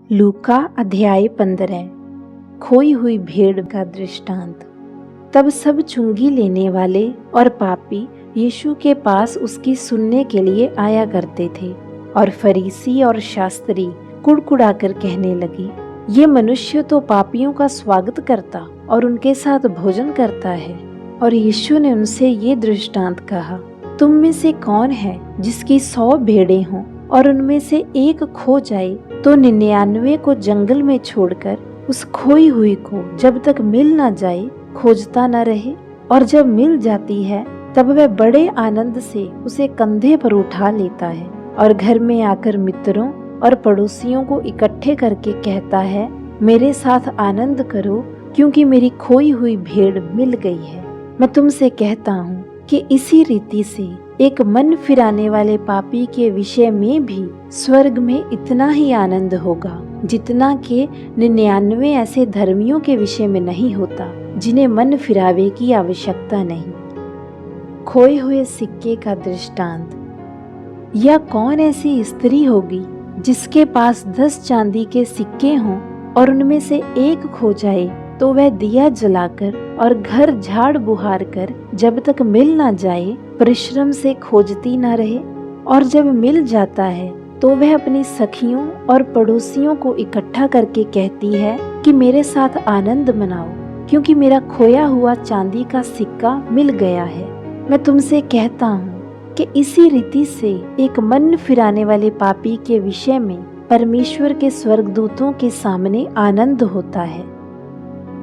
लूका अध्याय 15। खोई हुई भेड़ का दृष्टांत। तब सब चुंगी लेने वाले और पापी यीशु के पास उसकी सुनने के लिए आया करते थे, और फरीसी और शास्त्री कुड़कुड़ाकर कहने लगे, ये मनुष्य तो पापियों का स्वागत करता और उनके साथ भोजन करता है। और यीशु ने उनसे ये दृष्टांत कहा, तुम में से कौन है जिसकी 100 भेड़ें हों और उनमें से एक खो जाए तो 99 को जंगल में छोड़कर उस खोई हुई को जब तक मिल ना जाए खोजता न रहे? और जब मिल जाती है तब वह बड़े आनंद से उसे कंधे पर उठा लेता है और घर में आकर मित्रों और पड़ोसियों को इकट्ठे करके कहता है, मेरे साथ आनंद करो क्योंकि मेरी खोई हुई भेड़ मिल गई है। मैं तुमसे कहता हूँ कि इसी रीति से एक मन फिराने वाले पापी के विषय में भी स्वर्ग में इतना ही आनंद होगा जितना कि 99 ऐसे धर्मियों के विषय में नहीं होता जिन्हें मन फिरावे की आवश्यकता नहीं। खोए हुए सिक्के का दृष्टांत। या कौन ऐसी स्त्री होगी जिसके पास 10 चांदी के सिक्के हों और उनमें से एक खो जाए तो वह दिया जलाकर और घर झाड़ बुहार कर जब तक मिल ना जाए परिश्रम से खोजती ना रहे? और जब मिल जाता है तो वह अपनी सखियों और पड़ोसियों को इकट्ठा करके कहती है कि मेरे साथ आनंद मनाओ क्योंकि मेरा खोया हुआ चांदी का सिक्का मिल गया है। मैं तुमसे कहता हूँ कि इसी रीति से एक मन फिराने वाले पापी के विषय में परमेश्वर के स्वर्गदूतों के सामने आनंद होता है।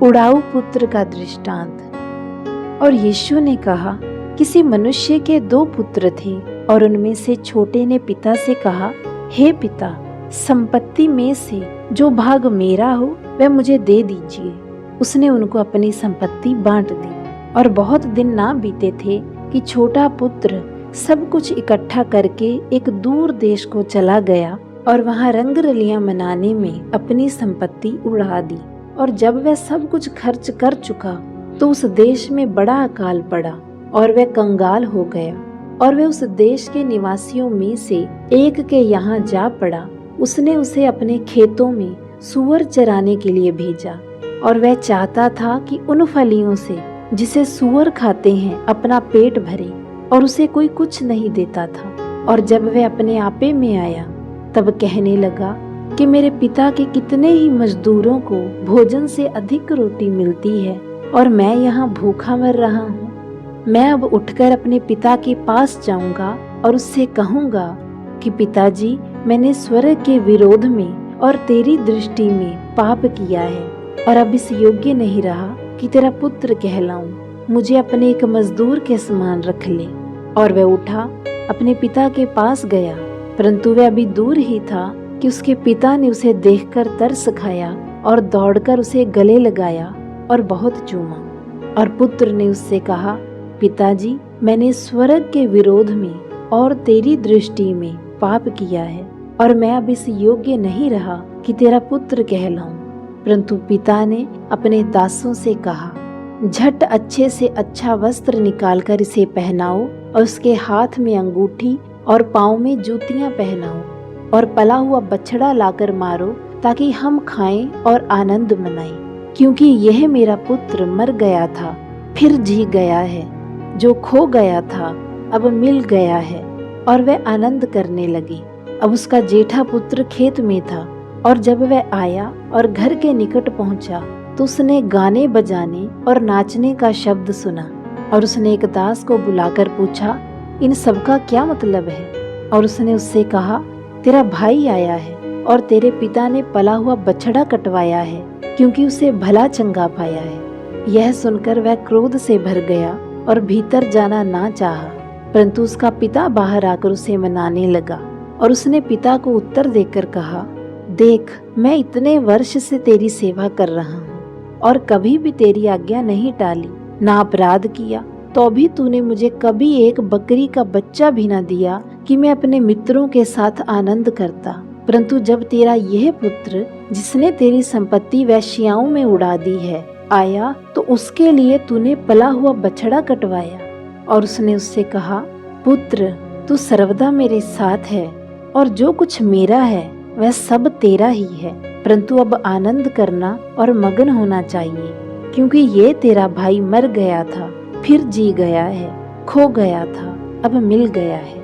उड़ाऊ पुत्र का दृष्टांत। और यीशु ने कहा, किसी मनुष्य के 2 पुत्र थे और उनमें से छोटे ने पिता से कहा, हे पिता, संपत्ति में से जो भाग मेरा हो वह मुझे दे दीजिए। उसने उनको अपनी संपत्ति बांट दी। और बहुत दिन ना बीते थे कि छोटा पुत्र सब कुछ इकट्ठा करके एक दूर देश को चला गया और वहां रंगरलियां मनाने में अपनी संपत्ति उड़ा दी। और जब वह सब कुछ खर्च कर चुका तो उस देश में बड़ा अकाल पड़ा और वह कंगाल हो गया। और वह उस देश के निवासियों में से एक के यहाँ जा पड़ा। उसने उसे अपने खेतों में सूअर चराने के लिए भेजा, और वह चाहता था कि उन फलियों से जिसे सूअर खाते हैं अपना पेट भरे, और उसे कोई कुछ नहीं देता था। और जब वह अपने आपे में आया तब कहने लगा कि मेरे पिता के कितने ही मजदूरों को भोजन से अधिक रोटी मिलती है और मैं यहाँ भूखा मर रहा हूँ। मैं अब उठकर अपने पिता के पास जाऊंगा और उससे कहूंगा कि पिताजी, मैंने स्वर्ग के विरोध में और तेरी दृष्टि में पाप किया है और अब इस योग्य नहीं रहा कि तेरा पुत्र कहलाऊं। मुझे अपने एक मजदूर के समान रख ले। और वह उठा, अपने पिता के पास गया, परंतु वह अभी दूर ही था कि उसके पिता ने उसे देखकर तरस खाया और दौड़कर उसे गले लगाया और बहुत चूमा। और पुत्र ने उससे कहा, पिताजी, मैंने स्वर्ग के विरोध में और तेरी दृष्टि में पाप किया है और मैं अब इस योग्य नहीं रहा कि तेरा पुत्र कहलाऊं। परंतु पिता ने अपने दासों से कहा, झट अच्छे से अच्छा वस्त्र निकालकर इसे पहनाओ और उसके हाथ में अंगूठी और पाँव में जूतियां पहनाओ, और पला हुआ बछड़ा लाकर मारो ताकि हम खाएं और आनंद मनाएं। क्योंकि यह मेरा पुत्र मर गया था फिर जी गया है, जो खो गया था अब मिल गया है। और वह आनंद करने लगी। अब उसका जेठा पुत्र खेत में था, और जब वह आया और घर के निकट पहुंचा तो उसने गाने बजाने और नाचने का शब्द सुना। और उसने एक दास को बुलाकर पूछा, इन सब का क्या मतलब है? और उसने उससे कहा, तेरा भाई आया है और तेरे पिता ने पला हुआ बछड़ा कटवाया है क्योंकि उसे भला चंगा पाया है। यह सुनकर वह क्रोध से भर गया और भीतर जाना ना चाहा, परंतु उसका पिता बाहर आकर उसे मनाने लगा। और उसने पिता को उत्तर देकर कहा, देख, मैं इतने वर्ष से तेरी सेवा कर रहा हूँ और कभी भी तेरी आज्ञा नहीं टाली, ना अपराध किया, तो भी तूने मुझे कभी एक बकरी का बच्चा भी न दिया कि मैं अपने मित्रों के साथ आनंद करता। परंतु जब तेरा यह पुत्र जिसने तेरी संपत्ति वेश्याओं में उड़ा दी है आया तो उसके लिए तूने पला हुआ बछड़ा कटवाया। और उसने उससे कहा, पुत्र, तू सर्वदा मेरे साथ है और जो कुछ मेरा है वह सब तेरा ही है। परंतु अब आनंद करना और मगन होना चाहिए, क्योंकि ये तेरा भाई मर गया था, फिर जी गया है, खो गया था, अब मिल गया है।